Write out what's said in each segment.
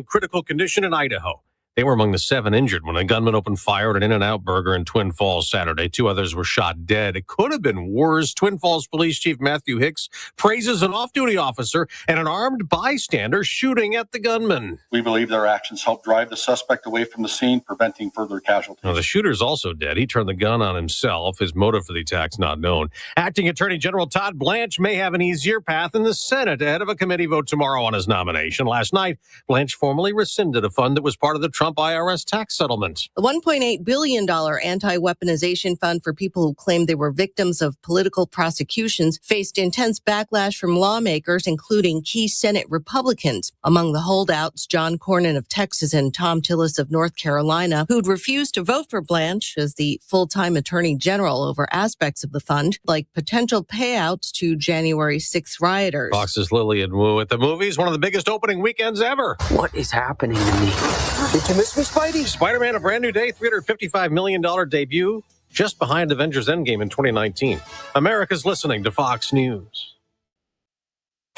critical condition in Idaho. They were among the 7 injured when a gunman opened fire at an In-N-Out Burger in Twin Falls Saturday. 2 others were shot dead. It could have been worse. Twin Falls Police Chief Matthew Hicks praises an off-duty officer and an armed bystander shooting at the gunman. We believe their actions helped drive the suspect away from the scene, preventing further casualties. Now, the shooter's also dead. He turned the gun on himself. His motive for the attack's not known. Acting Attorney General Todd Blanche may have an easier path in the Senate ahead of a committee vote tomorrow on his nomination. Last night, Blanche formally rescinded a fund that was part of the Trump IRS tax settlement. The $1.8 billion anti-weaponization fund for people who claimed they were victims of political prosecutions faced intense backlash from lawmakers, including key Senate Republicans. Among the holdouts, John Cornyn of Texas and Tom Tillis of North Carolina, who'd refused to vote for Blanche as the full-time attorney general over aspects of the fund, like potential payouts to January 6th rioters. Fox's Lillian Wu at the movies, one of the biggest opening weekends ever. What is happening to me? Did you miss me, Spidey? Spider-Man, A Brand New Day, $355 million debut, just behind Avengers Endgame in 2019. America's listening to Fox News.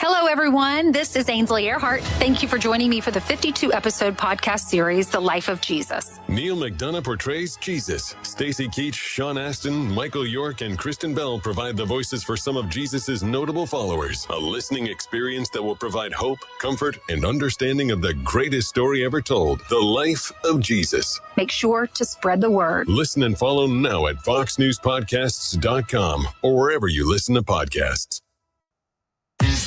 Hello, everyone. This is Ainsley Earhart. Thank you for joining me for the 52-episode podcast series, The Life of Jesus. Neil McDonough portrays Jesus. Stacey Keach, Sean Astin, Michael York, and Kristen Bell provide the voices for some of Jesus's notable followers. A listening experience that will provide hope, comfort, and understanding of the greatest story ever told, The Life of Jesus. Make sure to spread the word. Listen and follow now at foxnewspodcasts.com or wherever you listen to podcasts.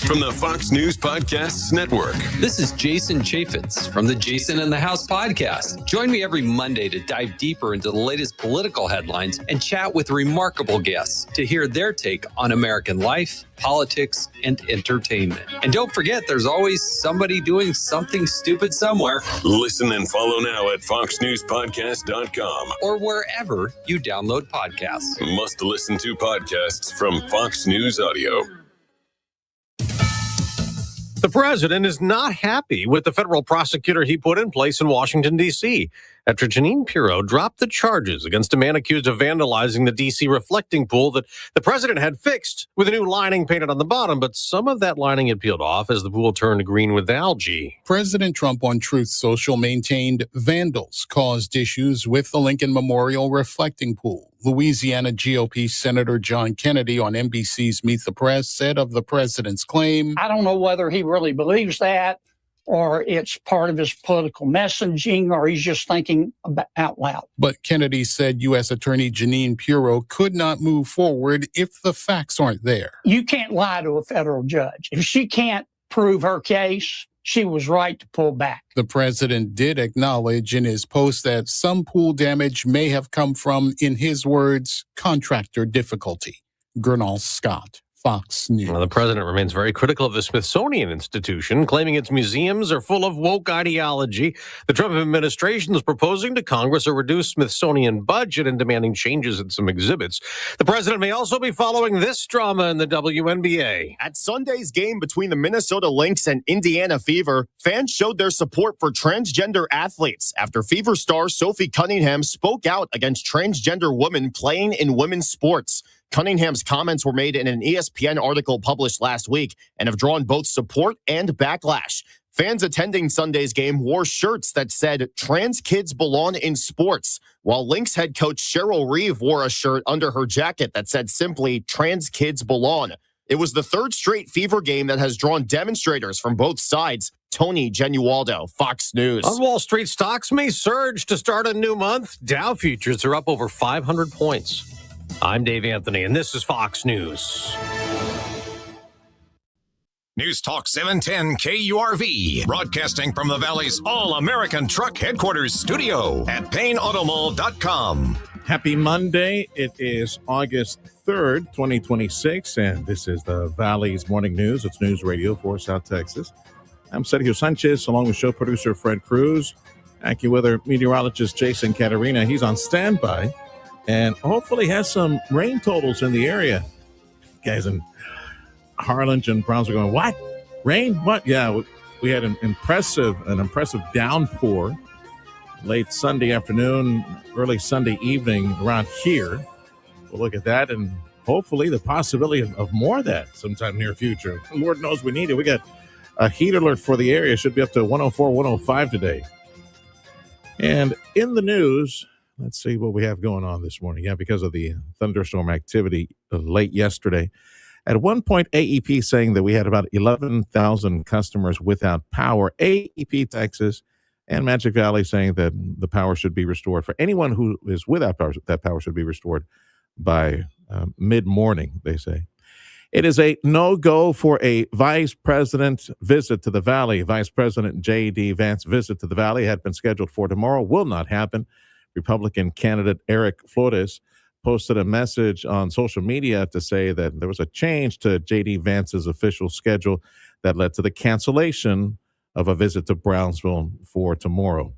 From the Fox News Podcasts Network. This is Jason Chaffetz from the Jason in the House podcast. Join me every Monday to dive deeper into the latest political headlines and chat with remarkable guests to hear their take on American life, politics, and entertainment. And don't forget, there's always somebody doing something stupid somewhere. Listen and follow now at foxnewspodcast.com or wherever you download podcasts. Must listen to podcasts from Fox News Audio. The president is not happy with the federal prosecutor he put in place in Washington, D.C. after Jeanine Pirro dropped the charges against a man accused of vandalizing the D.C. reflecting pool that the president had fixed with a new lining painted on the bottom. But some of that lining had peeled off as the pool turned green with algae. President Trump on Truth Social maintained vandals caused issues with the Lincoln Memorial reflecting pool. Louisiana GOP Senator John Kennedy on NBC's Meet the Press said of the president's claim, I don't know whether he really believes that or it's part of his political messaging or he's just thinking out loud. But Kennedy said U.S. Attorney Jeanine Pirro could not move forward if the facts aren't there. You can't lie to a federal judge. If she can't prove her case, she was right to pull back. The president did acknowledge in his post that some pool damage may have come from, in his words, contractor difficulty. Gernal Scott, Fox News. Well, the president remains very critical of the Smithsonian Institution, claiming its museums are full of woke ideology. The Trump administration is proposing to Congress a reduced Smithsonian budget and demanding changes in some exhibits. The president may also be following this drama in the WNBA. At Sunday's game between the Minnesota Lynx and Indiana Fever, fans showed their support for transgender athletes after Fever star Sophie Cunningham spoke out against transgender women playing in women's sports. Cunningham's comments were made in an ESPN article published last week and have drawn both support and backlash. Fans attending Sunday's game wore shirts that said, "Trans kids belong in sports," while Lynx head coach Cheryl Reeve wore a shirt under her jacket that said simply, "Trans kids belong." It was the third straight Fever game that has drawn demonstrators from both sides. Tony Genualdo, Fox News. On Wall Street, stocks may surge to start a new month. Dow futures are up over 500 points. I'm Dave Anthony, and this is Fox News. News Talk 710 KURV, broadcasting from the Valley's All-American Truck Headquarters studio at PayneAutomall.com. Happy Monday. It is August 3rd, 2026, and this is the Valley's Morning News. It's News Radio for South Texas. I'm Sergio Sanchez, along with show producer Fred Cruz, AccuWeather meteorologist Jason Caterina. He's on standby and hopefully has some rain totals in the area. Guys in Harlingen and Browns are going, what? Rain? What? Yeah, we had an impressive downpour late Sunday afternoon, early Sunday evening around here. We'll look at that and hopefully the possibility of more of that sometime near future. Lord knows we need it. We got A heat alert for the area should be up to 104, 105 today. And in the news, let's see what we have going on this morning. Yeah, because of the thunderstorm activity late yesterday. At one point, AEP saying that we had about 11,000 customers without power. AEP Texas and Magic Valley saying that the power should be restored. For anyone who is without power, that power should be restored by mid-morning, they say. It is a no-go for a vice president visit to the Valley. Vice President J.D. Vance's visit to the Valley had been scheduled for tomorrow. Will not happen. Republican candidate Eric Flores posted a message on social media to say that there was a change to J.D. Vance's official schedule that led to the cancellation of a visit to Brownsville for tomorrow.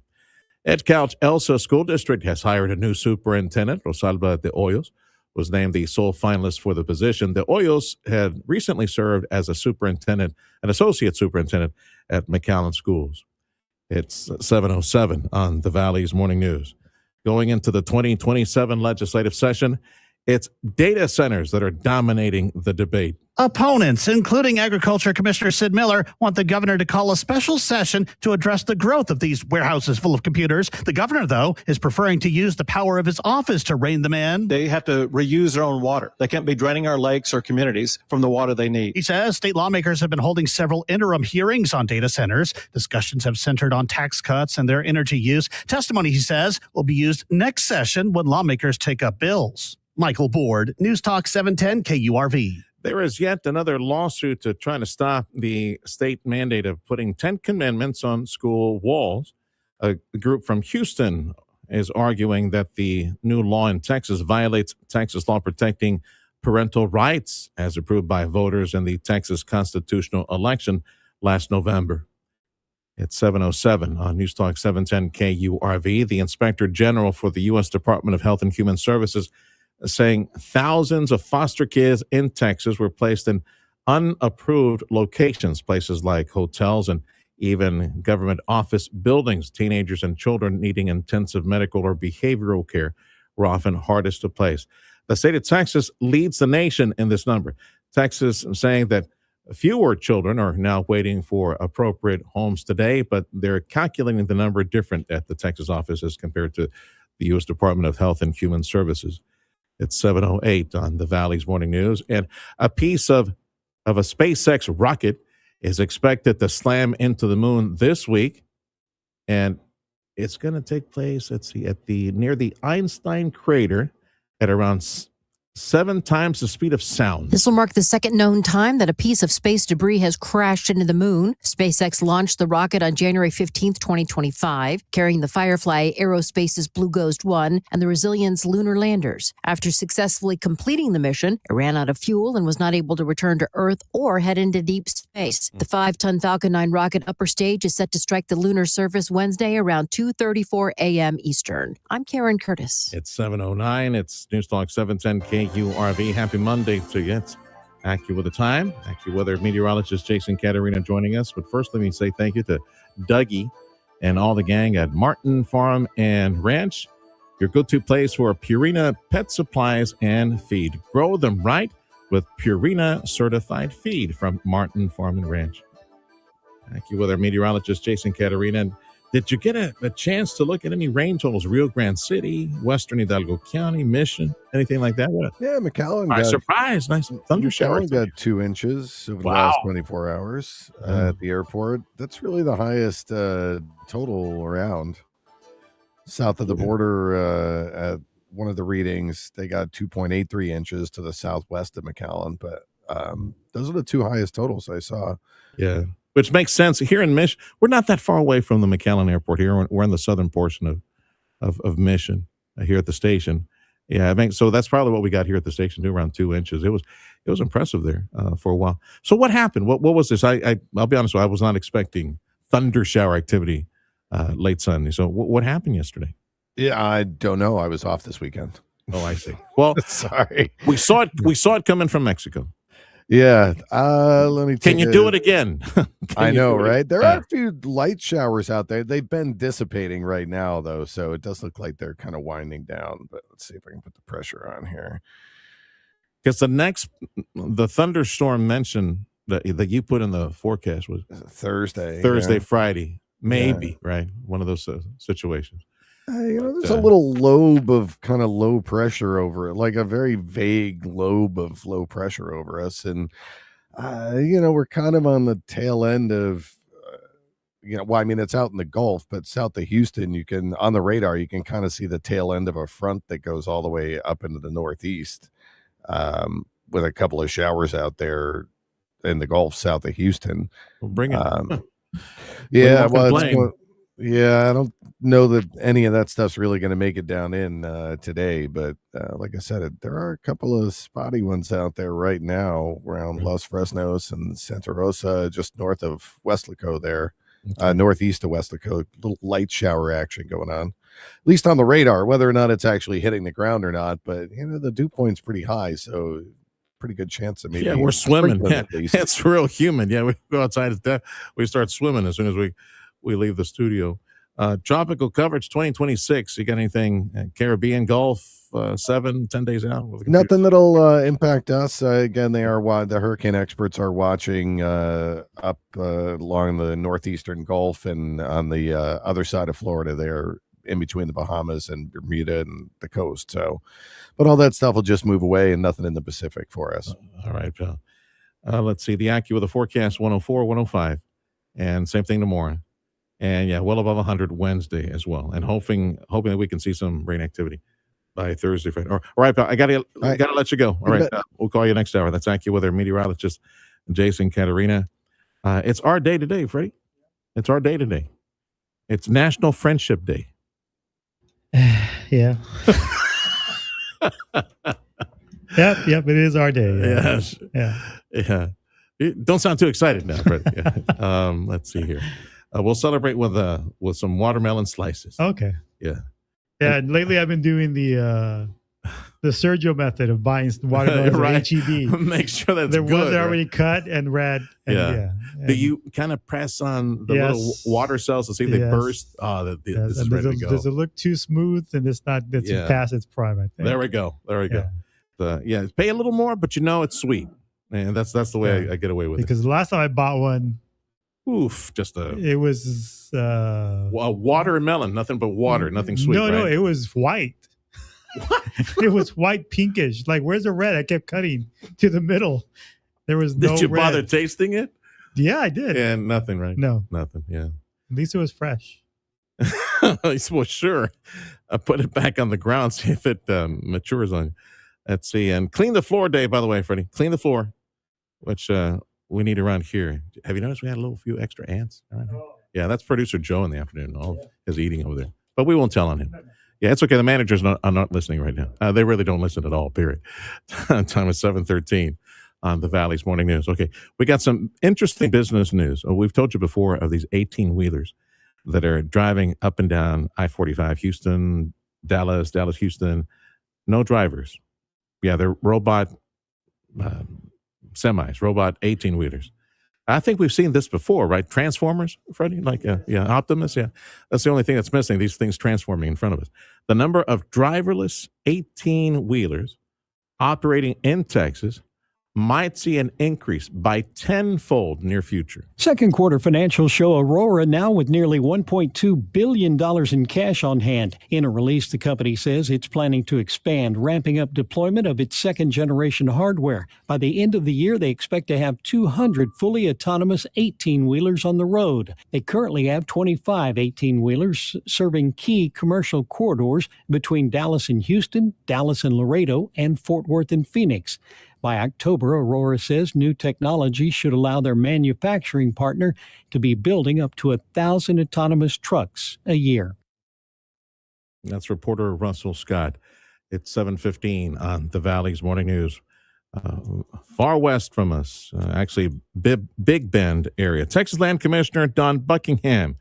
Edcouch Elsa School District has hired a new superintendent. Rosalba de Hoyos was named the sole finalist for the position. De Hoyos had recently served as a superintendent, an associate superintendent at McAllen Schools. It's 7:07 on the Valley's Morning News. Going into the 2027 legislative session, it's data centers that are dominating the debate. Opponents, including Agriculture Commissioner Sid Miller, want the governor to call a special session to address the growth of these warehouses full of computers. The governor, though, is preferring to use the power of his office to rein them in. They have to reuse their own water. They can't be draining our lakes or communities from the water they need. He says state lawmakers have been holding several interim hearings on data centers. Discussions have centered on tax cuts and their energy use. Testimony, he says, will be used next session when lawmakers take up bills. Michael Board, News Talk 710 KURV. There is yet another lawsuit to try to stop the state mandate of putting 10 commandments on school walls. A group from Houston is arguing that the new law in Texas violates Texas law protecting parental rights as approved by voters in the Texas constitutional election last November. It's 7:07 on News Talk 710 KURV. The Inspector General for the U.S. Department of Health and Human Services saying thousands of foster kids in Texas were placed in unapproved locations, places like hotels and even government office buildings. Teenagers and children needing intensive medical or behavioral care were often hardest to place. The state of Texas leads the nation in this number. Texas saying that fewer children are now waiting for appropriate homes today, but they're calculating the number different at the Texas office as compared to the U.S. Department of Health and Human Services. It's 7:08 on the Valley's Morning News. And a piece of a SpaceX rocket is expected to slam into the moon this week. And it's going to take place, let's see, at near the Einstein crater at around 7 times the speed of sound. This will mark the second known time that a piece of space debris has crashed into the moon. SpaceX launched the rocket on January 15th, 2025, carrying the Firefly Aerospace's Blue Ghost 1 and the Resilience lunar landers. After successfully completing the mission, it ran out of fuel and was not able to return to Earth or head into deep space. The 5-ton Falcon 9 rocket upper stage is set to strike the lunar surface Wednesday around 2:34 a.m. Eastern. I'm Karen Curtis. It's 7:09. It's News Talk 710 KURV. Happy Monday to you. It's AccuWeather time. AccuWeather meteorologist Jason Caterina joining us. But first, let me say thank you to Dougie and all the gang at Martin Farm and Ranch, your go-to place for Purina pet supplies and feed. Grow them right with Purina certified feed from Martin Farm and Ranch. AccuWeather meteorologist Jason Caterina. And did you get a chance to look at any rain totals? Rio Grande City, Western Hidalgo County, Mission, anything like that? What? Yeah, McAllen. Nice surprise. Nice thunder shower. McAllen got 2 inches over the last 24 hours at the airport. That's really the highest total around. South of the border, at one of the readings, they got 2.83 inches to the southwest of McAllen. But those are the 2 highest totals I saw. Yeah. Which makes sense. Here in Mission, we're not that far away from the McAllen Airport here. We're in the southern portion of Mission here at the station. Yeah, I think so. That's probably what we got here at the station too, around 2 inches. It was impressive there for a while. So what happened? What was this? I'll be honest with you, I was not expecting thunder shower activity late Sunday. So what happened yesterday? Yeah, I don't know. I was off this weekend. Oh, I see. Well, sorry. We saw it coming from Mexico. Yeah. Let me. Can you do it again? I know, right? There are a few light showers out there. They've been dissipating right now, though, so it does look like they're kind of winding down. But let's see if I can put the pressure on here. Because the thunderstorm mentioned that you put in the forecast was Thursday, Thursday, yeah. Friday, maybe, right? One of those situations. There's a little lobe of kind of low pressure over it, like a very vague lobe of low pressure over us. And, we're kind of on the tail end of, well, I mean, it's out in the Gulf, but south of Houston, on the radar, you can kind of see the tail end of a front that goes all the way up into the Northeast, with a couple of showers out there in the Gulf south of Houston. Well, bring it. Yeah, I don't know that any of that stuff's really going to make it down in today, but like I said, there are a couple of spotty ones out there right now around Los Fresnos and Santa Rosa, just north of Weslaco there, northeast of Weslaco. Little light shower action going on, at least on the radar. Whether or not it's actually hitting the ground or not, but the dew point's pretty high, so pretty good chance of maybe. Yeah, we're swimming. Yeah, it's real humid. Yeah, we go outside. We start swimming as soon as we leave the studio. Tropical coverage 2026. You got anything Caribbean, Gulf, 7-10 days out? Nothing that'll impact us. Again, the hurricane experts are watching up along the northeastern Gulf and on the other side of Florida there, in between the Bahamas and Bermuda and the coast. So, but all that stuff will just move away, and nothing in the Pacific for us. All right, pal. Let's see. The AccuWeather the forecast 104, 105, and same thing tomorrow. And yeah, well above 100 Wednesday as well. And hoping that we can see some rain activity by Thursday, Friday. All right, pal. I gotta let you go. All right, we'll call you next hour. That's AccuWeather meteorologist Jason Caterina. It's our day today, Freddie. It's our day today. It's National Friendship Day. Yeah. Yep. It is our day. Yeah. Yes. Yeah. Don't sound too excited now, Freddie. Yeah. Let's see here. We'll celebrate with some watermelon slices. Okay. Yeah. Yeah. And lately, I've been doing the Sergio method of buying watermelons right. at HEB. Make sure that's the good. ones that are already cut and red. And yeah. Do you kind of press on the little water cells to see if they burst? Oh, this is ready to go. Does it look too smooth? And it's not. It's past its prime, I think. There we go. Pay a little more, but it's sweet, and that's the way I get away with it. Because the last time I bought one, it was watermelon, nothing but water, nothing sweet. No, it was white. It was white pinkish. Like, where's the red? I kept cutting to the middle. There was no red. Did you bother tasting it? Yeah, I did. And nothing, right? No. Nothing, yeah. At least it was fresh. Well, sure. Put it back on the ground, see if it matures on you. Let's see. And clean the floor day, by the way, Freddie. Clean the floor, which we need around here. Have you noticed we had a few extra ants around here? Yeah, that's producer Joe in the afternoon. All his eating over there. But we won't tell on him. Yeah, it's okay. The managers are not listening right now. They really don't listen at all, period. Time is 7:13 on the Valley's Morning News. Okay, we got some interesting business news. We've told you before of these 18-wheelers that are driving up and down I-45, Houston, Dallas, Houston. No drivers. Yeah, they're robot semis, robot 18-wheelers. I think we've seen this before, right? Transformers, Freddie? Optimus, yeah. That's the only thing that's missing, these things transforming in front of us. The number of driverless 18-wheelers operating in Texas might see an increase by tenfold near future. Second quarter financials show Aurora now with nearly $1.2 billion in cash on hand. In a release, the company says it's planning to expand, ramping up deployment of its second-generation hardware. By the end of the year, they expect to have 200 fully autonomous 18-wheelers on the road. They currently have 25 18-wheelers serving key commercial corridors between Dallas and Houston, Dallas and Laredo, and Fort Worth and Phoenix. By October, Aurora says new technology should allow their manufacturing partner to be building up to 1,000 autonomous trucks a year. That's reporter Russell Scott. It's 7:15 on the Valley's Morning News. Far west from us, actually Big Bend area. Texas Land Commissioner Don Buckingham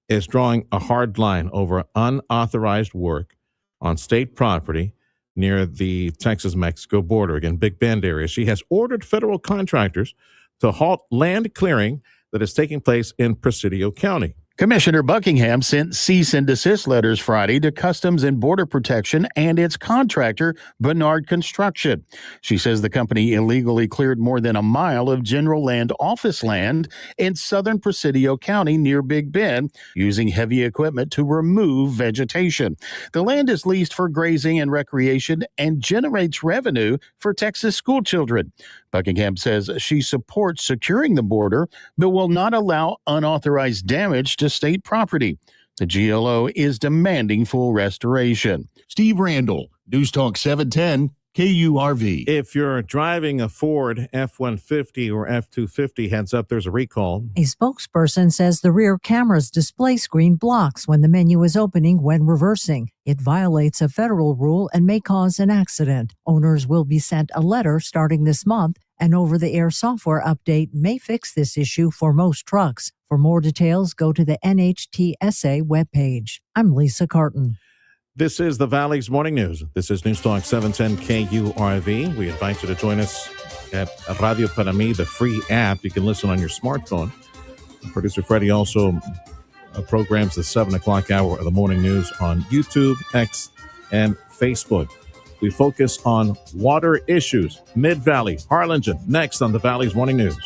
is drawing a hard line over unauthorized work on state property near the Texas-Mexico border, again, Big Bend area. She has ordered federal contractors to halt land clearing that is taking place in Presidio County. Commissioner Buckingham sent cease and desist letters Friday to Customs and Border Protection and its contractor, Bernard Construction. She says the company illegally cleared more than a mile of general land office land in southern Presidio County near Big Bend, using heavy equipment to remove vegetation. The land is leased for grazing and recreation and generates revenue for Texas school children. Buckingham says she supports securing the border, but will not allow unauthorized damage to state property. The GLO is demanding full restoration. Steve Randall, News Talk 710, KURV. If you're driving a Ford F-150 or F-250, heads up, there's a recall. A spokesperson says the rear camera's display screen blocks when the menu is opening when reversing. It violates a federal rule and may cause an accident. Owners will be sent a letter starting this month. An over-the-air software update may fix this issue for most trucks. For more details, go to the NHTSA webpage. I'm Lisa Carton. This is the Valley's Morning News. This is News Talk 710 KURV. We invite you to join us at Radio Para Mí, the free app. You can listen on your smartphone. Producer Freddie also programs the 7 o'clock hour of the morning news on YouTube, X, and Facebook. We focus on water issues. Mid-Valley, Harlingen, next on the Valley's Morning News.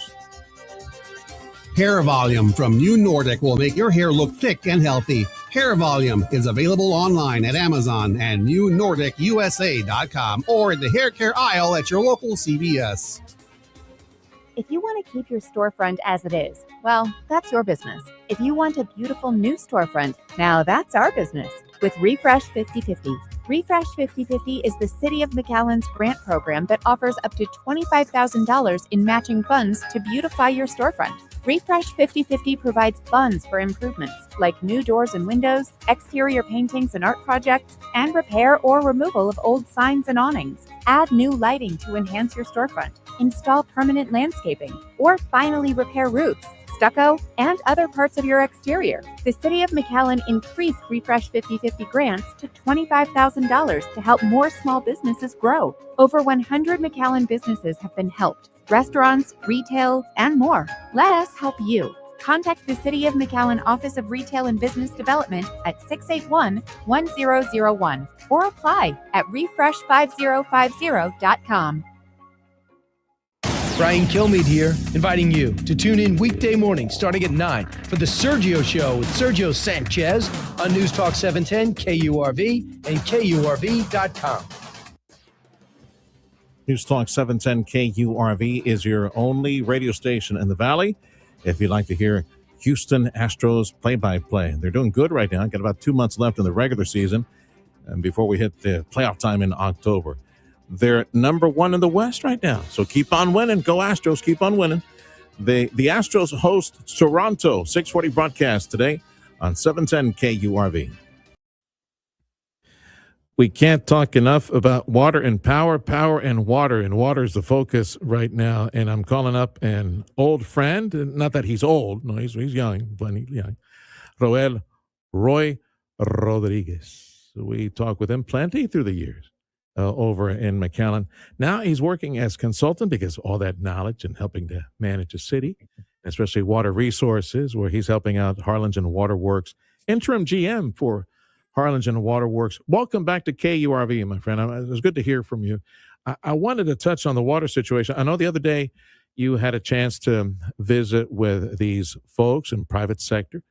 Hair Volume from New Nordic will make your hair look thick and healthy. Hair Volume is available online at Amazon and NewNordicUSA.com or in the hair care aisle at your local CVS. If you want to keep your storefront as it is, well, that's your business. If you want a beautiful new storefront, now that's our business with Refresh 50/50. Refresh 50/50 is the City of McAllen's grant program that offers up to $25,000 in matching funds to beautify your storefront. Refresh 50/50 provides funds for improvements like new doors and windows, exterior paintings and art projects, and repair or removal of old signs and awnings. Add new lighting to enhance your storefront, install permanent landscaping, or finally repair roofs, stucco, and other parts of your exterior. The City of McAllen increased Refresh 50/50 grants to $25,000 to help more small businesses grow. Over 100 McAllen businesses have been helped. Restaurants, retail, and more. Let us help you. Contact the City of McAllen Office of Retail and Business Development at 681-1001 or apply at refresh5050.com. Brian Kilmeade here, inviting you to tune in weekday mornings starting at 9 for the Sergio Show with Sergio Sanchez on News Talk 710 KURV and KURV.com. News Talk 710 KURV is your only radio station in the Valley. If you'd like to hear Houston Astros play-by-play, they're doing good right now. Got about 2 months left in the regular season and before we hit the playoff time in October. They're number one in the West right now. So keep on winning. Go Astros. Keep on winning. The Astros host Toronto. 640 broadcast today on 710 KURV. We can't talk enough about water and power and water. And water is the focus right now. And I'm calling up an old friend. Not that he's old. No, he's young. Plenty young. Roy Rodriguez. We talk with him plenty through the years. Over in McAllen. Now he's working as consultant because all that knowledge and helping to manage a city, especially water resources, where he's helping out Harlingen Waterworks, interim GM for Harlingen Waterworks. Welcome back to KURV, my friend. It was good to hear from you. I wanted to touch on the water situation. I know the other day you had a chance to visit with these folks in private sector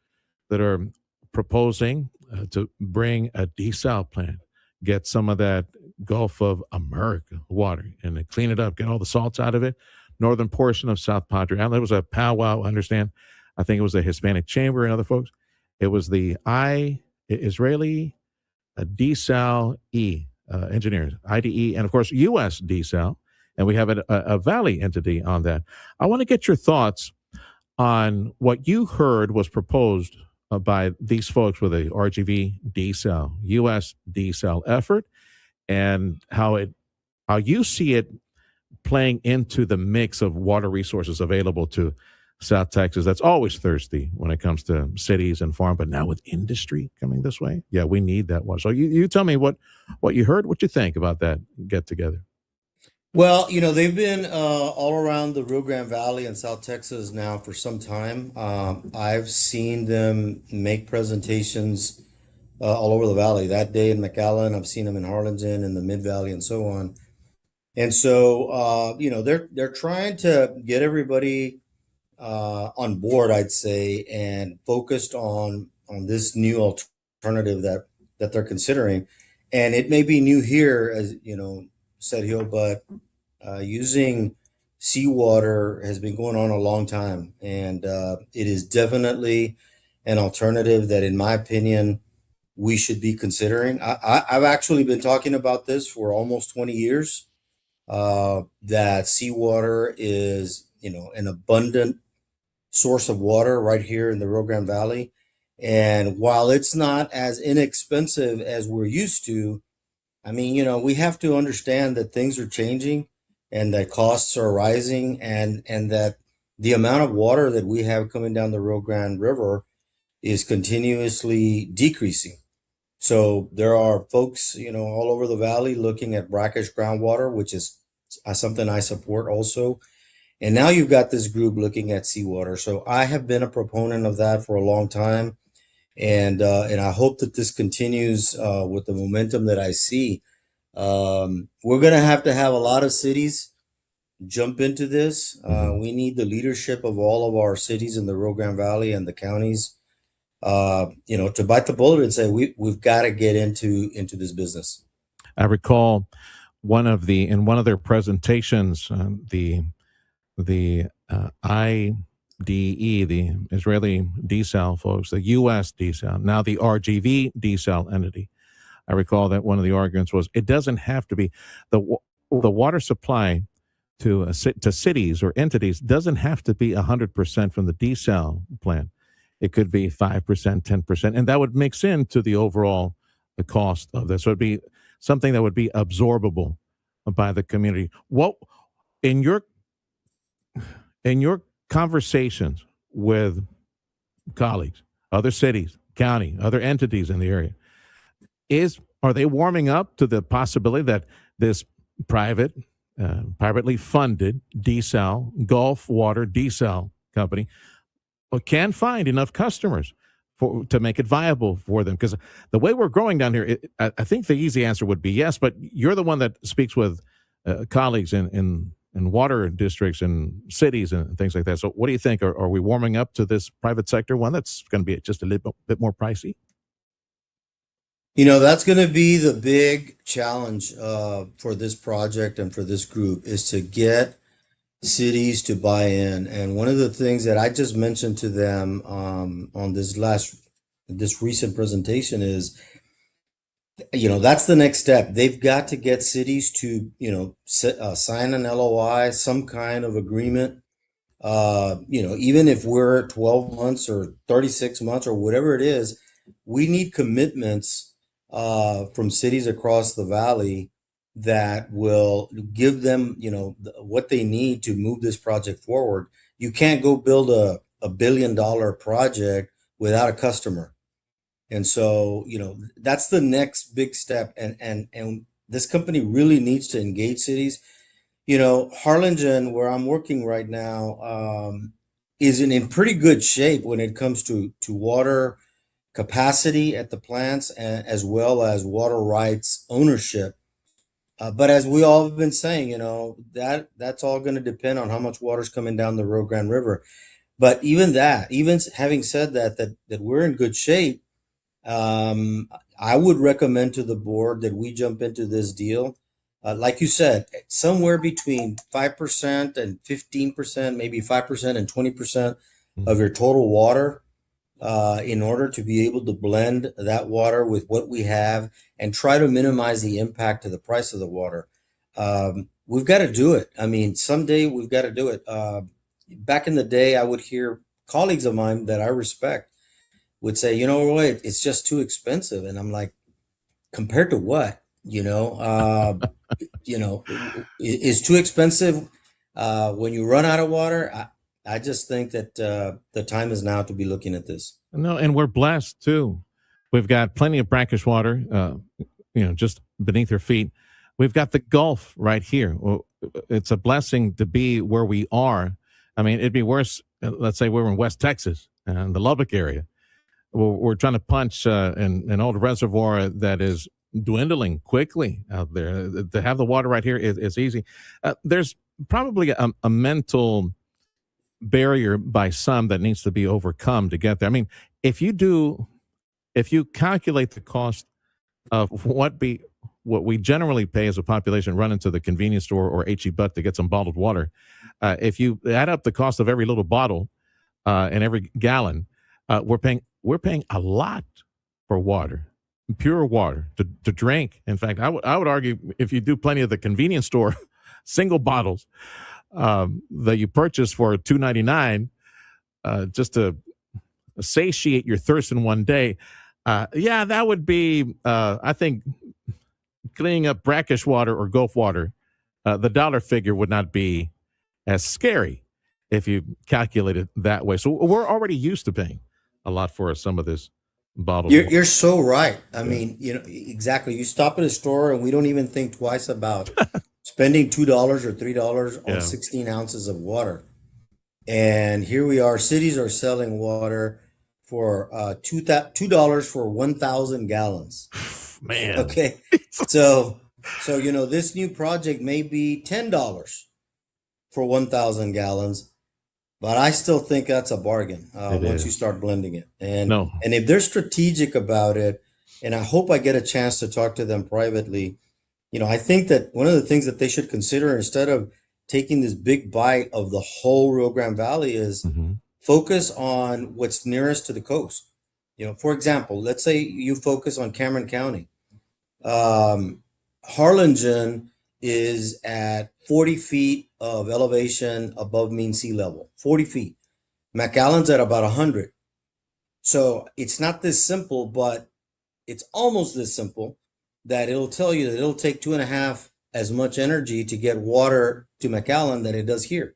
that are proposing to bring a desal plant, get some of that Gulf of America water and then clean it up, get all the salts out of it. Northern portion of South Padre Island. It was a powwow, I understand. I think it was the Hispanic Chamber and other folks. It was the Israeli Desal engineers, IDE, and of course, U.S. Desal. And we have a Valley entity on that. I want to get your thoughts on what you heard was proposed by these folks with a RGV desal, U.S. desal effort, and how you see it playing into the mix of water resources available to South Texas. That's always thirsty when it comes to cities and farm, but now with industry coming this way, yeah, we need that water. So you tell me what you heard, what you think about that get together. Well, they've been all around the Rio Grande Valley and South Texas now for some time. I've seen them make presentations all over the valley. That day in McAllen, I've seen them in Harlingen, in the Mid Valley, and so on. And so, they're trying to get everybody on board, I'd say, and focused on this new alternative that they're considering. And it may be new here, as Sergio, but using seawater has been going on a long time, and it is definitely an alternative that, in my opinion, we should be considering. I've actually been talking about this for almost 20 years. That seawater is, an abundant source of water right here in the Rio Grande Valley. And while it's not as inexpensive as we're used to, I mean, we have to understand that things are changing and that costs are rising, and that the amount of water that we have coming down the Rio Grande River is continuously decreasing. So there are folks, all over the valley looking at brackish groundwater, which is something I support also. And now you've got this group looking at seawater. So I have been a proponent of that for a long time, and I hope that this continues with the momentum that I see. We're going to have a lot of cities jump into this. We need the leadership of all of our cities in the Rio Grande Valley and the counties, to bite the bullet and say we've got to get into this business. I recall in one of their presentations, the IDE, the Israeli desal folks, the U.S. desal, now the RGV desal entity. I recall that one of the arguments was it doesn't have to be the water supply to cities or entities doesn't have to be 100% from the desal plant. It could be 5%, 10%, and that would mix into the overall the cost of this. So it'd be something that would be absorbable by the community. What in your conversations with colleagues, other cities, county, other entities in the area, are they warming up to the possibility that this privately funded desal, Gulf Water desal company can find enough customers to make it viable for them? Because the way we're growing down here, I think the easy answer would be yes, but you're the one that speaks with colleagues in water districts and cities and things like that. So what do you think? Are we warming up to this private sector one that's going to be just a little bit more pricey? That's going to be the big challenge for this project and for this group, is to get cities to buy in. And one of the things that I just mentioned to them on this recent presentation is, that's the next step. They've got to get cities to, sign an LOI, some kind of agreement. Even if we're 12 months or 36 months or whatever it is, we need commitments from cities across the valley that will give them, what they need to move this project forward. You can't go build a $1 billion project without a customer. And so, that's the next big step. And this company really needs to engage cities. Harlingen, where I'm working right now, is in pretty good shape when it comes to water capacity at the plants, as well as water rights ownership. But as we all have been saying, that's all going to depend on how much water's coming down the Rio Grande River. But even having said that we're in good shape, I would recommend to the board that we jump into this deal. Like you said, somewhere between 5% and 15%, maybe 5% and 20% of your total water, in order to be able to blend that water with what we have and try to minimize the impact to the price of the water. We've got to do it. I mean, someday we've got to do it. Back in the day, I would hear colleagues of mine that I respect would say, Roy, it's just too expensive. And I'm like, compared to what? Is too expensive when you run out of water? I just think that the time is now to be looking at this. No, and we're blessed too. We've got plenty of brackish water, just beneath your feet. We've got the Gulf right here. Well, it's a blessing to be where we are. I mean, it'd be worse. Let's say we were in West Texas and the Lubbock area. We're trying to punch an old reservoir that is dwindling quickly out there. To have the water right here is easy. There's probably a mental barrier by some that needs to be overcome to get there. I mean, if you calculate the cost of what we generally pay as a population running to the convenience store or HE-Buck to get some bottled water, if you add up the cost of every little bottle and every gallon, we're paying a lot for water, pure water to drink. In fact, I would argue if you do plenty of the convenience store single bottles that you purchase for $2.99 just to satiate your thirst in one day, that would be, I think, cleaning up brackish water or Gulf water. The dollar figure would not be as scary if you calculate it that way. So we're already used to paying a lot for some of this bottled water. You're so right. I mean, exactly. You stop at a store and we don't even think twice about spending $2 or $3 on 16 ounces of water. And here we are. Cities are selling water for $2 for 1,000 gallons. Man. Okay. So this new project may be $10 for 1,000 gallons, but I still think that's a bargain once you start blending it. And if they're strategic about it, and I hope I get a chance to talk to them privately, I think that one of the things that they should consider instead of taking this big bite of the whole Rio Grande Valley is focus on what's nearest to the coast. For example, let's say you focus on Cameron County. Harlingen is at 40 feet of elevation above mean sea level, 40 feet. McAllen's at about 100. So it's not this simple, but it's almost this simple that it'll tell you that it'll take 2.5 as much energy to get water to McAllen than it does here.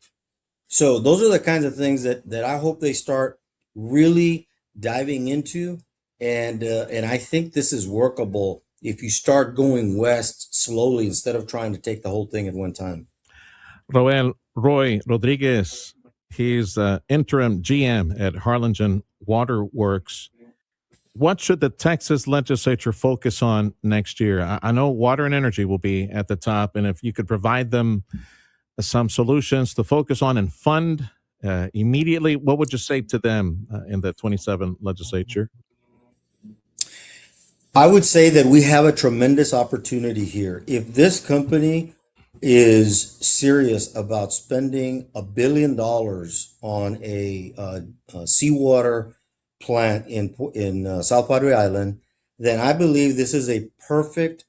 So those are the kinds of things that I hope they start really diving into. And I think this is workable if you start going west slowly instead of trying to take the whole thing at one time. Roy Rodriguez, he's interim GM at Harlingen Water Works. What should the Texas legislature focus on next year? I know water and energy will be at the top, and if you could provide them some solutions to focus on and fund immediately, what would you say to them in the 27 legislature? I would say that we have a tremendous opportunity here. If this company is serious about spending $1 billion on a seawater plant in South Padre Island, then I believe this is a perfect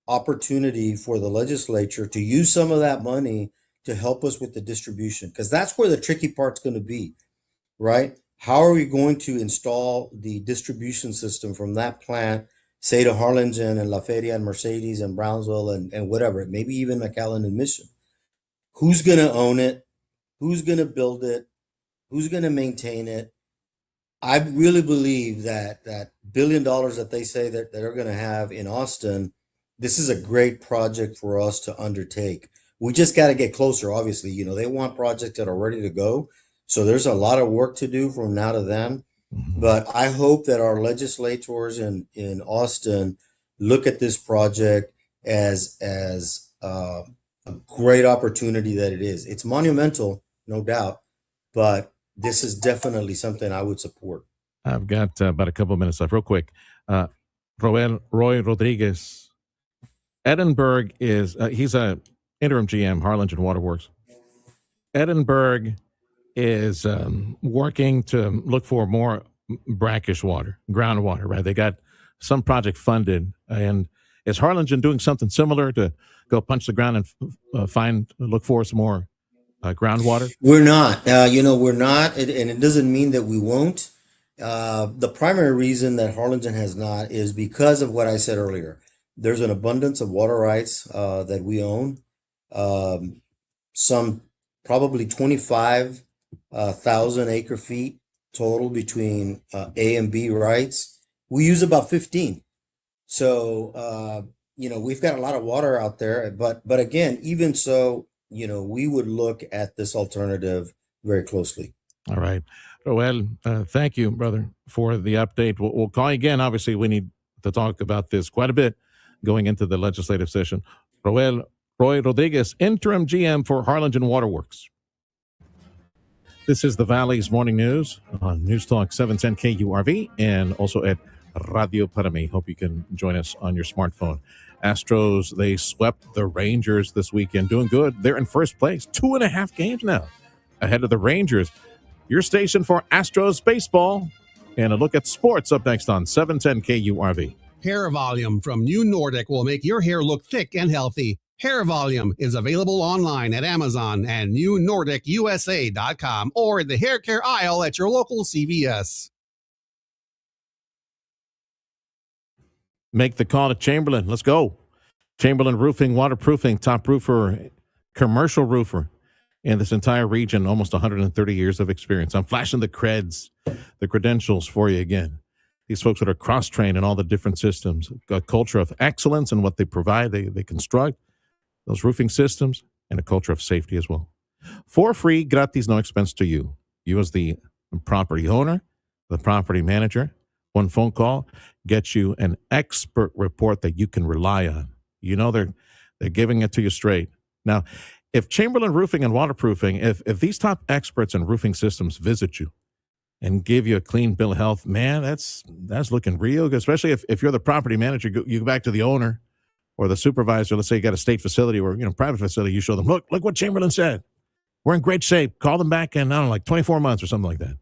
opportunity for the legislature to use some of that money to help us with the distribution, because that's where the tricky part's going to be, right? How are we going to install the distribution system from that plant, say to Harlingen and La Feria and Mercedes and Brownsville and whatever, maybe even McAllen and Mission? Who's going to own it? Who's going to build it? Who's going to maintain it? I really believe that $1 billion that they say that they're going to have in Austin, this is a great project for us to undertake. We just got to get closer. Obviously, they want projects that are ready to go. So there's a lot of work to do from now to then. But I hope that our legislators in Austin look at this project as a great opportunity that it is. It's monumental, no doubt, but this is definitely something I would support. I've got about a couple of minutes left. Real quick. Roy Rodriguez. Edinburgh is, he's a interim GM, Harlingen Waterworks. Edinburgh is working to look for more brackish water, groundwater, right? They got some project funded. And is Harlingen doing something similar to go punch the ground and look for some more groundwater? We're not. We're not, and it doesn't mean that we won't. The primary reason that Harlingen has not is because of what I said earlier. There's an abundance of water rights that we own. Some probably 25,000 acre feet total between A and B rights. We use about 15. So, we've got a lot of water out there, but again, even so, we would look at this alternative very closely. All right. Well, thank you, brother, for the update. We'll call you again. Obviously, we need to talk about this quite a bit going into the legislative session. Roy Rodriguez, interim GM for Harlingen Waterworks. This is the Valley's Morning News on News Talk 710 KURV and also at Radio Para Mi. Hope you can join us on your smartphone. Astros, they swept the Rangers this weekend. Doing good. They're in first place. 2.5 games now ahead of the Rangers. Your station for Astros baseball. And a look at sports up next on 710 KURV. Hair Volume from New Nordic will make your hair look thick and healthy. Hair Volume is available online at Amazon and newnordicusa.com or in the hair care aisle at your local CVS. Make the call to Chamberlain. Let's go. Chamberlain Roofing, waterproofing, top roofer, commercial roofer in this entire region, almost 130 years of experience. I'm flashing the credentials for you again. These folks that are cross-trained in all the different systems, a culture of excellence in what they provide, they construct those roofing systems, and a culture of safety as well. For free, gratis, no expense to you. You as the property owner, the property manager, one phone call gets you an expert report that you can rely on. They're giving it to you straight. Now, if Chamberlain Roofing and Waterproofing, if these top experts in roofing systems visit you and give you a clean bill of health, man, that's looking real good, especially if you're the property manager, you go back to the owner or the supervisor. Let's say you got a state facility or private facility, you show them, look what Chamberlain said. We're in great shape. Call them back in, I don't know, like 24 months or something like that.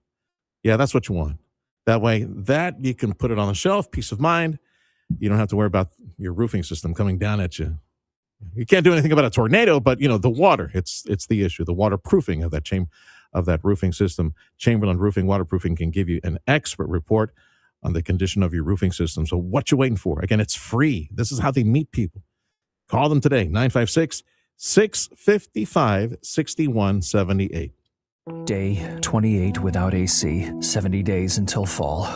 Yeah, that's what you want. That way, that you can put it on the shelf, peace of mind. You don't have to worry about your roofing system coming down at you. You can't do anything about a tornado, but the water, it's the issue. The waterproofing of that roofing system. Chamberlain Roofing Waterproofing can give you an expert report on the condition of your roofing system. So what you waiting for? Again, it's free. This is how they meet people. Call them today, 956-655-6178. Day 28 without AC, 70 days until fall.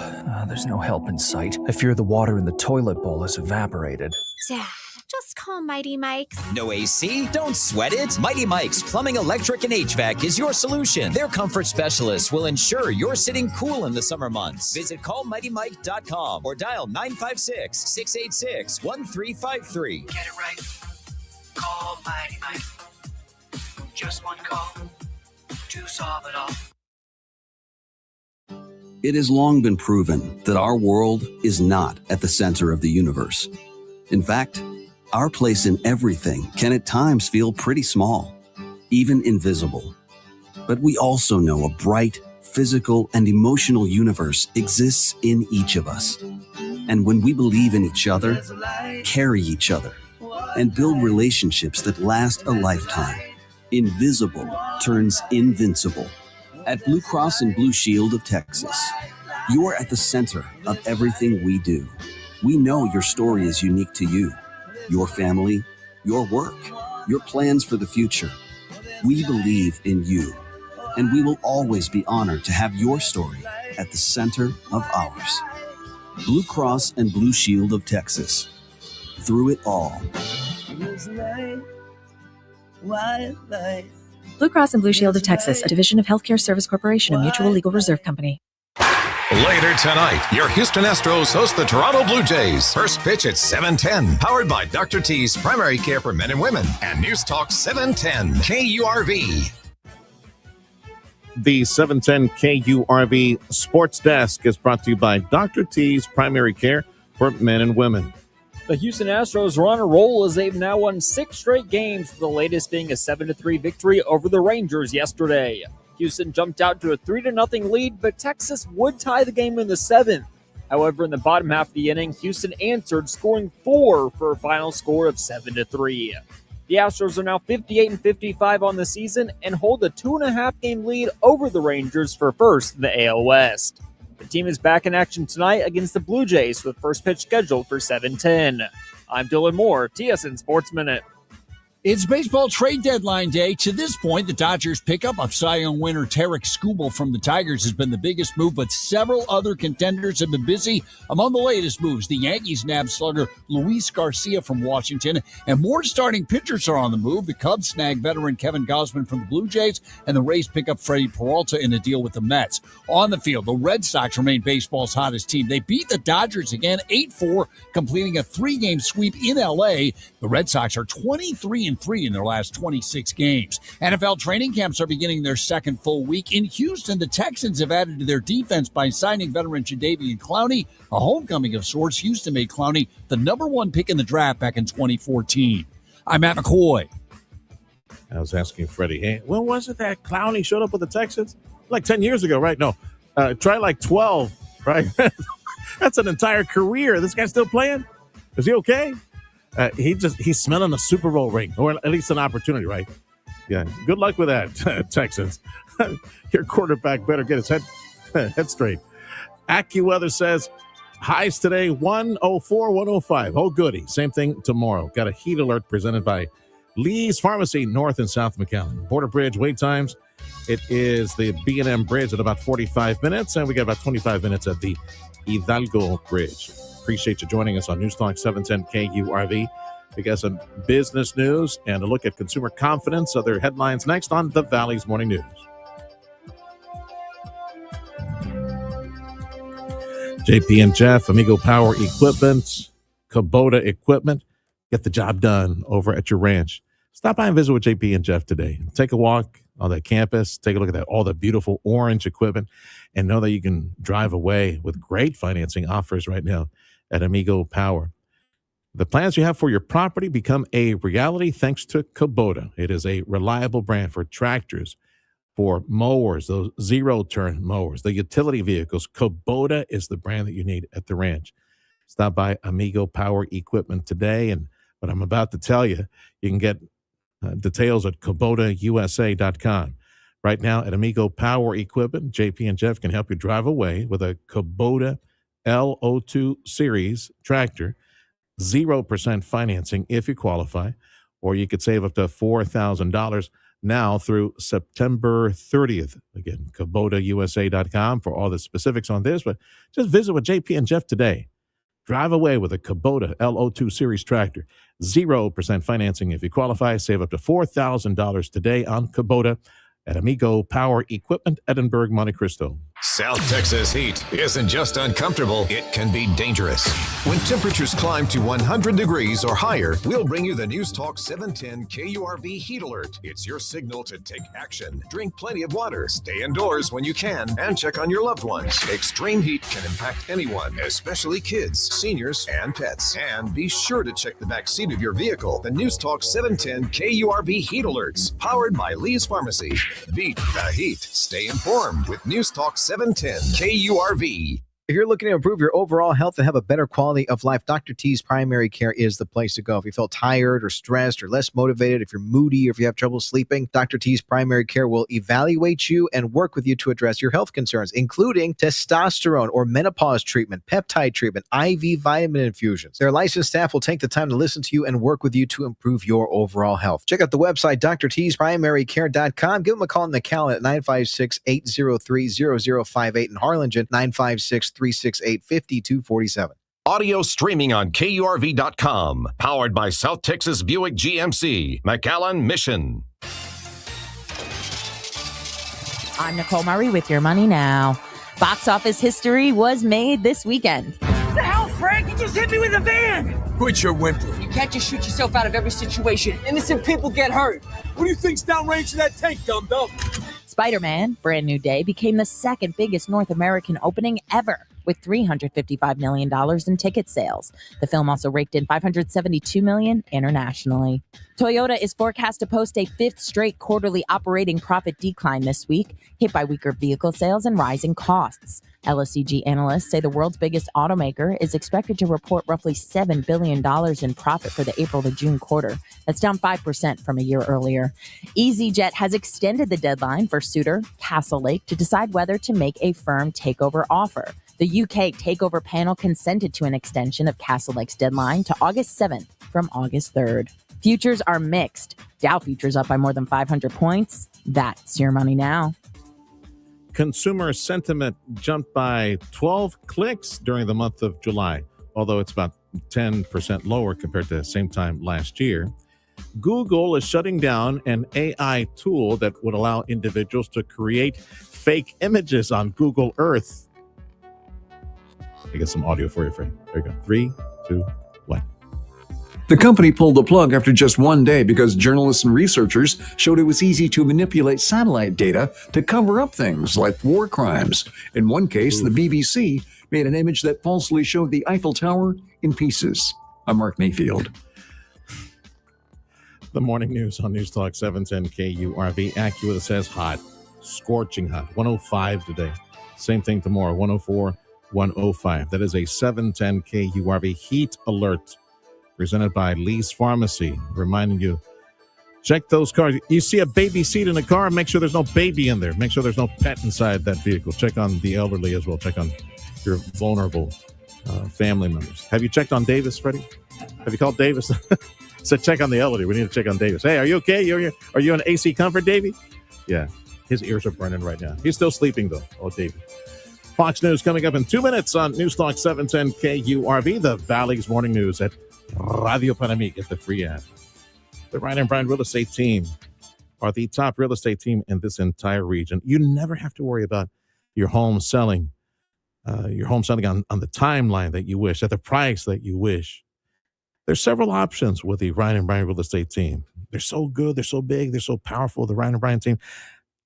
There's no help in sight. I fear the water in the toilet bowl has evaporated. Dad, just call Mighty Mike's. No AC? Don't sweat it. Mighty Mike's Plumbing, Electric, and HVAC is your solution. Their comfort specialists will ensure you're sitting cool in the summer months. Visit callmightymike.com or dial 956-686-1353. Get it right. Call Mighty Mike. Just one call to solve it all. It has long been proven that our world is not at the center of the universe. In fact, our place in everything can at times feel pretty small, even invisible. But we also know a bright, physical, and emotional universe exists in each of us. And when we believe in each other, carry each other, and build relationships that last a lifetime, invisible turns invincible. At Blue Cross and Blue Shield of Texas, you're at the center of everything we do. We know your story is unique to you, your family, your work, your plans for the future. We believe in you, and we will always be honored to have your story at the center of ours. Blue Cross and Blue Shield of Texas. Through it all. Blue Cross and Blue Shield of Texas, a division of Healthcare Service Corporation, a mutual legal reserve company. Later tonight, your Houston Astros host the Toronto Blue Jays. First pitch at 7:10. Powered by Dr. T's Primary Care for Men and Women and News Talk 710 KURV. The 710 KURV Sports Desk is brought to you by Dr. T's Primary Care for Men and Women. The Houston Astros are on a roll as they've now won 6 straight games, the latest being a 7-3 victory over the Rangers yesterday. Houston jumped out to a 3-0 lead, but Texas would tie the game in the 7th. However, in the bottom half of the inning, Houston answered, scoring 4 for a final score of 7-3. The Astros are now 58-55 on the season and hold a 2.5-game lead over the Rangers for first in the AL West. The team is back in action tonight against the Blue Jays with first pitch scheduled for 7:10. I'm Dylan Moore, TSN Sports Minute. It's baseball trade deadline day. To this point, the Dodgers pickup of Cy Young winner Tarek Skubal from the Tigers has been the biggest move, but several other contenders have been busy. Among the latest moves, the Yankees nabbed slugger Luis Garcia from Washington, and more starting pitchers are on the move. The Cubs snagged veteran Kevin Gausman from the Blue Jays, and the Rays pick up Freddie Peralta in a deal with the Mets. On the field, the Red Sox remain baseball's hottest team. They beat the Dodgers again, 8-4, completing a 3-game sweep in L.A. The Red Sox are 23-3 in their last 26 games. NFL training camps are beginning their second full week. In Houston, the Texans have added to their defense by signing veteran Jadeveon Clowney, a homecoming of sorts. Houston made Clowney the number 1 pick in the draft back in 2014. I'm Matt McCoy. I was asking Freddie, hey, when was it that Clowney showed up with the Texans? Like 10 years ago, right? No, try like 12, right? That's an entire career. This guy's still playing? Is he okay? He's smelling a Super Bowl ring, or at least an opportunity, right? Yeah. Good luck with that, Texans. Your quarterback better get his head straight. AccuWeather says highs today 104, 105. Oh, goody. Same thing tomorrow. Got a heat alert presented by Lee's Pharmacy, North and South McAllen. Border Bridge wait times. It is the B&M Bridge at about 45 minutes, and we got about 25 minutes at the Hidalgo Bridge. Appreciate you joining us on News Talk 710 KURV. We got some business news and a look at consumer confidence. Other headlines next on the Valley's Morning News. JP and Jeff, Amigo Power Equipment, Kubota Equipment. Get the job done over at your ranch. Stop by and visit with JP and Jeff today. Take a walk on that campus. Take a look at all the beautiful orange equipment, and know that you can drive away with great financing offers right now at Amigo Power. The plans you have for your property become a reality thanks to Kubota. It is a reliable brand for tractors, for mowers, those zero-turn mowers, the utility vehicles. Kubota is the brand that you need at the ranch. Stop by Amigo Power Equipment today, and what I'm about to tell you, you can get details at KubotaUSA.com. Right now at Amigo Power Equipment, JP and Jeff can help you drive away with a Kubota LO2 Series tractor, 0% financing if you qualify, or you could save up to $4,000 now through September 30th. Again, KubotaUSA.com for all the specifics on this, but just visit with JP and Jeff today. Drive away with a Kubota LO2 Series tractor, 0% financing if you qualify. Save up to $4,000 today on Kubota at Amigo Power Equipment, Edinburgh, Monte Cristo. South Texas heat isn't just uncomfortable, it can be dangerous. When temperatures climb to 100 degrees or higher, we'll bring you the News Talk 710 KURV Heat Alert. It's your signal to take action. Drink plenty of water, stay indoors when you can, and check on your loved ones. Extreme heat can impact anyone, especially kids, seniors, and pets. And be sure to check the back seat of your vehicle. The News Talk 710 KURV Heat Alerts, powered by Lee's Pharmacy. Beat the heat. Stay informed with News Talk 710 KURV. If you're looking to improve your overall health and have a better quality of life, Dr. T's Primary Care is the place to go. If you feel tired or stressed or less motivated, if you're moody or if you have trouble sleeping, Dr. T's Primary Care will evaluate you and work with you to address your health concerns, including testosterone or menopause treatment, peptide treatment, IV vitamin infusions. Their licensed staff will take the time to listen to you and work with you to improve your overall health. Check out the website, drtsprimarycare.com. Give them a call in McAllen at 956-803-0058 in Harlingen, 956-368-5247. Audio streaming on KURV.com. Powered by South Texas Buick GMC. McAllen Mission. I'm Nicole Murray with your money now. Box office history was made this weekend. What the hell, Frank? You just hit me with a van! Quit your whimpering. You can't just shoot yourself out of every situation. Innocent people get hurt. What do you think's downrange in that tank, dum-dum? Spider-Man, Brand New Day, became the second biggest North American opening ever, with $355 million in ticket sales. The film also raked in $572 million internationally. Toyota is forecast to post a fifth straight quarterly operating profit decline this week, hit by weaker vehicle sales and rising costs. LSEG analysts say the world's biggest automaker is expected to report roughly $7 billion in profit for the April to June quarter. That's down 5% from a year earlier. EasyJet has extended the deadline for suitor Castle Lake to decide whether to make a firm takeover offer. The UK takeover panel consented to an extension of Castle Lake's deadline to August 7th from August 3rd. Futures are mixed. Dow futures up by more than 500 points. That's your money now. Consumer sentiment jumped by 12 clicks during the month of July, although it's about 10% lower compared to the same time last year. Google is shutting down an AI tool that would allow individuals to create fake images on Google Earth. I get some audio for you, Freddie. There you go. 3, 2, 1. The company pulled the plug after just one day because journalists and researchers showed it was easy to manipulate satellite data to cover up things like war crimes. In one case, the BBC made an image that falsely showed the Eiffel Tower in pieces. I'm Mark Mayfield. The morning news on News Talk 710 KURV. AccuWeather says hot, scorching hot, 105 today. Same thing tomorrow, 104, 105. That is a 710 KURV heat alert presented by Lee's Pharmacy, reminding you, check those cars. You see a baby seat in a car, make sure there's no baby in there. Make sure there's no pet inside that vehicle. Check on the elderly as well. Check on your vulnerable family members. Have you checked on Davis, Freddie? Have you called Davis? Said check on the elderly. We need to check on Davis. Hey, are you okay? Are you on AC comfort, Davey? Yeah, his ears are burning right now. He's still sleeping, though. Oh, Davey. Fox News coming up in 2 minutes on News Talk 710 KURV, the Valley's Morning News at Radio Panamí. Get the free app. The Ryan and Brian real estate team are the top real estate team in this entire region. You never have to worry about your home selling on the timeline that you wish, at the price that you wish. There's several options with the Ryan and Brian real estate team. They're so good. They're so big. They're so powerful. The Ryan and Brian team.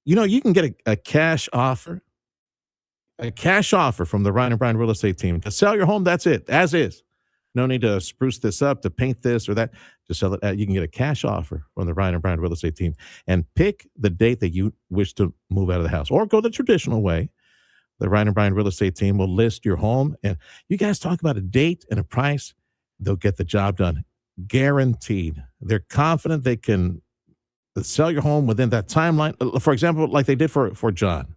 You know, you can get a cash offer. A cash offer from the Ryan and Brian real estate team. To sell your home, that's it. As is. No need to spruce this up, to paint this or that. Just sell it. You can get a cash offer from the Ryan and Brian real estate team and pick the date that you wish to move out of the house, or go the traditional way. The Ryan and Brian real estate team will list your home, and you guys talk about a date and a price. They'll get the job done. Guaranteed. They're confident they can sell your home within that timeline. For example, like they did for John.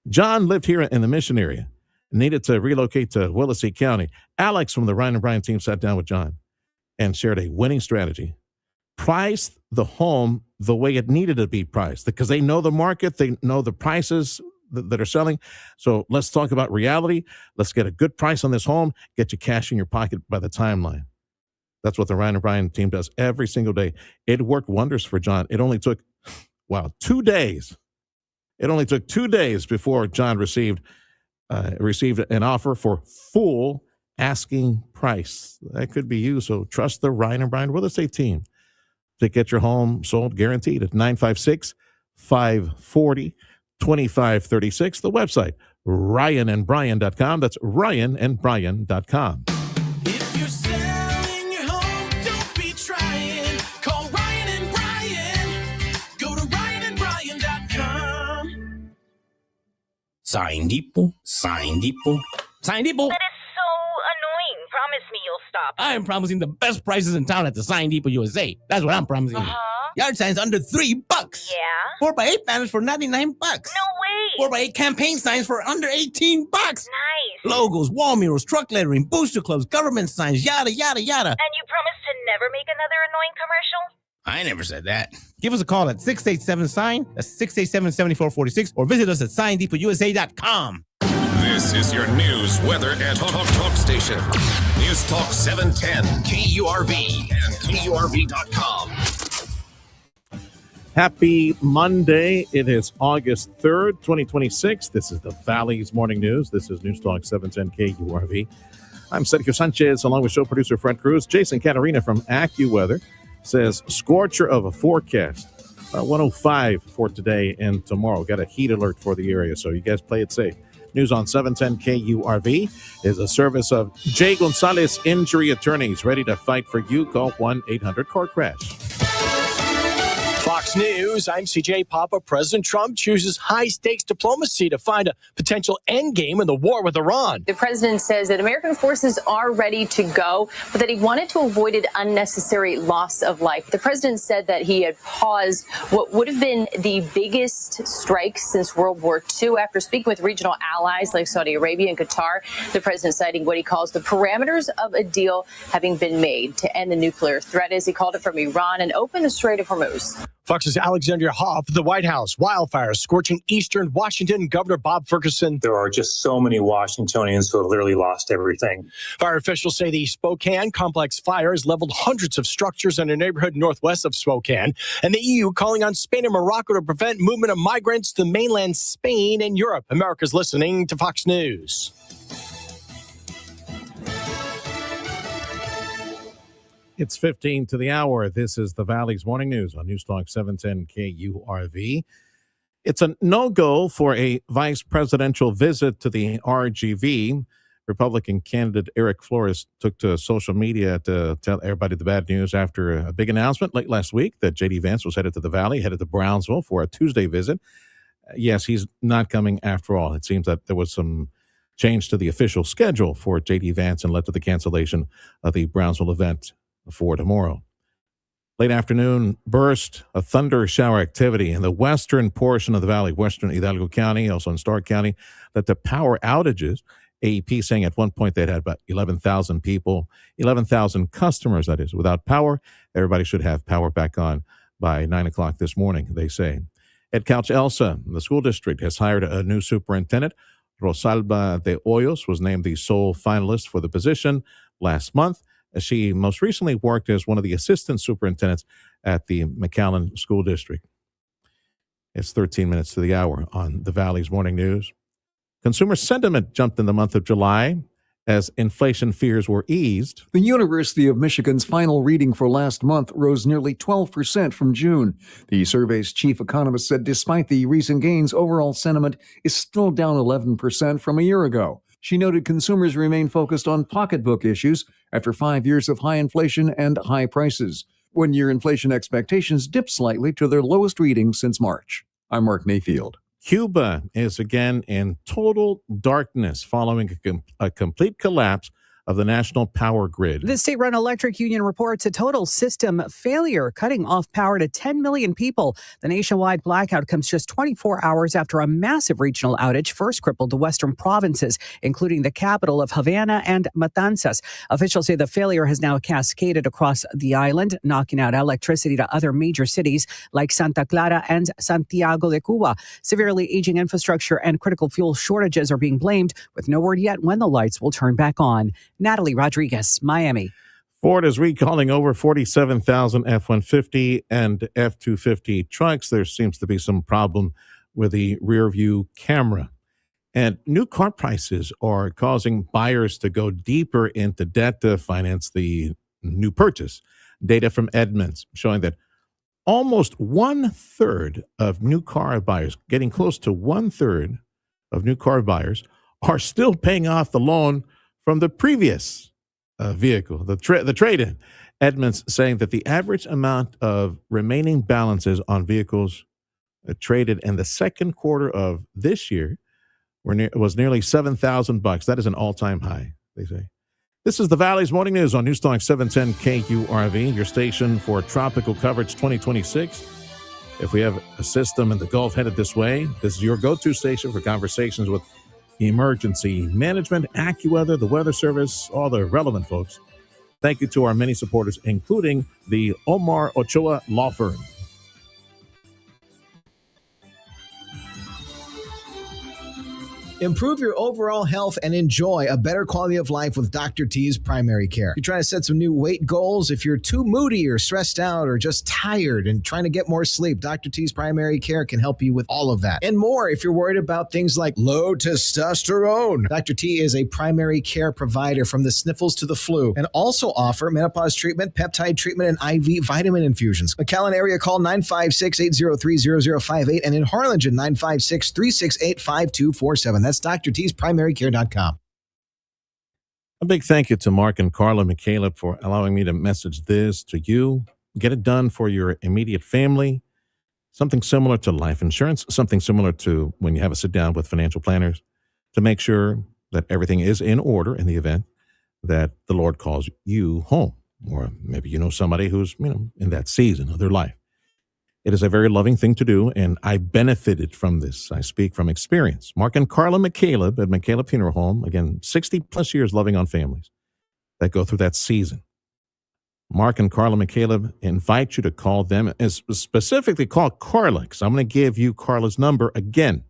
John lived here in the Mission area, needed to relocate to Willacy County. Alex from the Ryan and Brian team sat down with John and shared a winning strategy. Priced the home the way it needed to be priced, because they know the market, they know the prices that are selling. So let's talk about reality. Let's get a good price on this home, get you cash in your pocket by the timeline. That's what the Ryan and Brian team does every single day. It worked wonders for John. It only took, 2 days. It only took 2 days before John received an offer for full asking price. That could be you. So trust the Ryan and Brian real estate team to get your home sold, guaranteed, at 956-540-2536. The website, ryanandbrian.com. That's ryanandbrian.com. If you're selling your home, don't be trying. Call Ryan and Brian. Go to ryanandbrian.com. Sign Depot. That is so annoying. Promise me you'll stop. I am promising the best prices in town at the Sign Depot USA. That's what I'm promising. Yard signs under $3. Yeah? 4x8 banners for $99. No way. 4x8 campaign signs for under $18. Nice. Logos, wall murals, truck lettering, booster clubs, government signs, yada, yada, yada. And you promise to never make another annoying commercial? I never said that. Give us a call at 687-SIGN. That's 687-7446. Or visit us at signdepotUSA.com. This is your news, weather, and talk station. News Talk 710, KURV, and KURV.com. Happy Monday. It is August 3rd, 2026. This is the Valley's Morning News. This is News Talk 710 KURV. I'm Sergio Sanchez, along with show producer Fred Cruz. Jason Catarina from AccuWeather says scorcher of a forecast. 105 for today and tomorrow. Got a heat alert for the area, so you guys play it safe. News on 710 KURV is a service of Jay Gonzalez Injury Attorneys. Ready to fight for you? Call 1-800-CAR-CRASH. Fox News, I'm CJ Papa. President Trump chooses high-stakes diplomacy to find a potential endgame in the war with Iran. The president says that American forces are ready to go, but that he wanted to avoid an unnecessary loss of life. The president said that he had paused what would have been the biggest strike since World War II. After speaking with regional allies like Saudi Arabia and Qatar, the president citing what he calls the parameters of a deal having been made to end the nuclear threat, as he called it, from Iran and open the Strait of Hormuz. Fox's Alexandria Hoff, the White House, wildfires scorching eastern Washington. Governor Bob Ferguson. There are just so many Washingtonians who have literally lost everything. Fire officials say the Spokane complex fire has leveled hundreds of structures in a neighborhood northwest of Spokane. And the EU calling on Spain and Morocco to prevent movement of migrants to mainland Spain and Europe. America's listening to Fox News. It's 15 to the hour. This is the Valley's Morning News on Newstalk 710 KURV. It's a no-go for a vice presidential visit to the RGV. Republican candidate Eric Flores took to social media to tell everybody the bad news after a big announcement late last week that J.D. Vance was headed to the Valley, headed to Brownsville for a Tuesday visit. Yes, he's not coming after all. It seems that there was some change to the official schedule for J.D. Vance and led to the cancellation of the Brownsville event for tomorrow. Late afternoon burst of thunder shower activity in the western portion of the valley, western Hidalgo County, also in Stark County, led to power outages. AEP saying at one point they'd had about 11,000 people, 11,000 customers, that is, without power. Everybody should have power back on by 9 o'clock this morning, they say. At Couch Elsa, the school district has hired a new superintendent. Rosalba de Hoyos was named the sole finalist for the position last month. She most recently worked as one of the assistant superintendents at the McAllen School District. It's 13 minutes to the hour on the Valley's Morning News. Consumer sentiment jumped in the month of July as inflation fears were eased. The University of Michigan's final reading for last month rose nearly 12% from June. The survey's chief economist said despite the recent gains, overall sentiment is still down 11% from a year ago. She noted consumers remain focused on pocketbook issues after 5 years of high inflation and high prices. One-year inflation expectations dipped slightly to their lowest reading since March. I'm Mark Mayfield. Cuba is again in total darkness following a complete collapse of the national power grid. The state-run electric union reports a total system failure, cutting off power to 10 million people. The nationwide blackout comes just 24 hours after a massive regional outage first crippled the western provinces, including the capital of Havana and Matanzas. Officials say the failure has now cascaded across the island, knocking out electricity to other major cities like Santa Clara and Santiago de Cuba. Severely aging infrastructure and critical fuel shortages are being blamed, with no word yet when the lights will turn back on. Natalie Rodriguez, Miami. Ford is recalling over 47,000 F-150 and F-250 trucks. There seems to be some problem with the rear view camera. And new car prices are causing buyers to go deeper into debt to finance the new purchase. Data from Edmunds showing that almost 1/3 of new car buyers, getting close to 1/3 of new car buyers, are still paying off the loan from the previous vehicle, the trade-in. Edmunds saying that the average amount of remaining balances on vehicles traded in the second quarter of this year was nearly $7,000. That is an all-time high, they say. This is the Valley's Morning News on Newstalk 710 KURV, your station for tropical coverage 2026. If we have a system in the Gulf headed this way, this is your go-to station for conversations with emergency management, AccuWeather, the Weather Service, all the relevant folks. Thank you to our many supporters, including the Omar Ochoa Law Firm. Improve your overall health and enjoy a better quality of life with Dr. T's Primary Care. You're trying to set some new weight goals. If you're too moody or stressed out or just tired and trying to get more sleep, Dr. T's Primary Care can help you with all of that and more. If you're worried about things like low testosterone, Dr. T is a primary care provider from the sniffles to the flu and also offer menopause treatment, peptide treatment, and IV vitamin infusions. McAllen area, call 956-803-0058 and in Harlingen, 956-368-5247. That's drt'sprimarycare.com. A big thank you to Mark and Carla McCaleb for allowing me to message this to you. Get it done for your immediate family. something similar to life insurance, something similar to when you have a sit down with financial planners to make sure that everything is in order in the event that the Lord calls you home. Or maybe you know somebody who's, in that season of their life. It is a very loving thing to do, and I benefited from this. I speak from experience. Mark and Carla McCaleb at McCaleb Funeral Home, again, 60 plus years loving on families that go through that season. Mark and Carla McCaleb invite you to call them, and specifically call Carla, because I'm going to give you Carla's number again.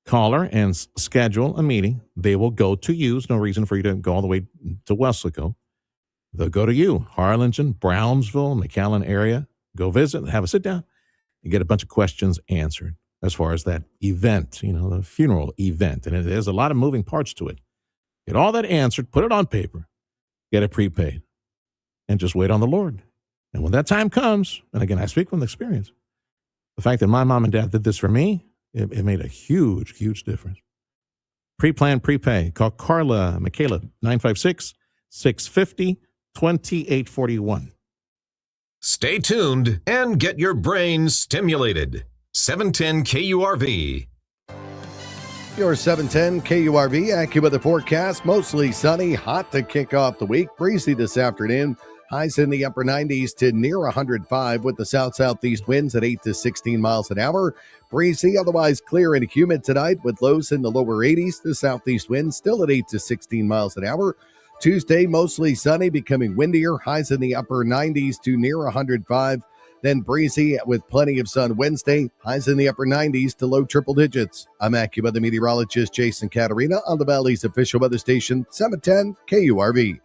Call her and schedule a meeting. They will go to you. There's no reason for you to go all the way to Weslaco. They'll go to you, Harlingen, Brownsville, McAllen area. Go visit, have a sit down, and get a bunch of questions answered as far as that event, the funeral event. And there's a lot of moving parts to it. Get all that answered, put it on paper, get it prepaid, and just wait on the Lord. And when that time comes, and again, I speak from experience, the fact that my mom and dad did this for me, it made a huge, huge difference. Pre-plan, prepay. Call Carla McCaleb, 956-650-2841. Stay tuned and get your brain stimulated. 710 KURV. Your 710 KURV AccuWeather forecast. Mostly sunny, hot to kick off the week. Breezy this afternoon. Highs in the upper 90s to near 105 with the south-southeast winds at 8 to 16 miles an hour. Breezy, otherwise clear and humid tonight with lows in the lower 80s. The southeast winds still at 8 to 16 miles an hour. Tuesday, mostly sunny, becoming windier. Highs in the upper 90s to near 105. Then breezy with plenty of sun Wednesday. Highs in the upper 90s to low triple digits. I'm AccuWeather meteorologist Jason Caterina on the Valley's official weather station, 710 KURV.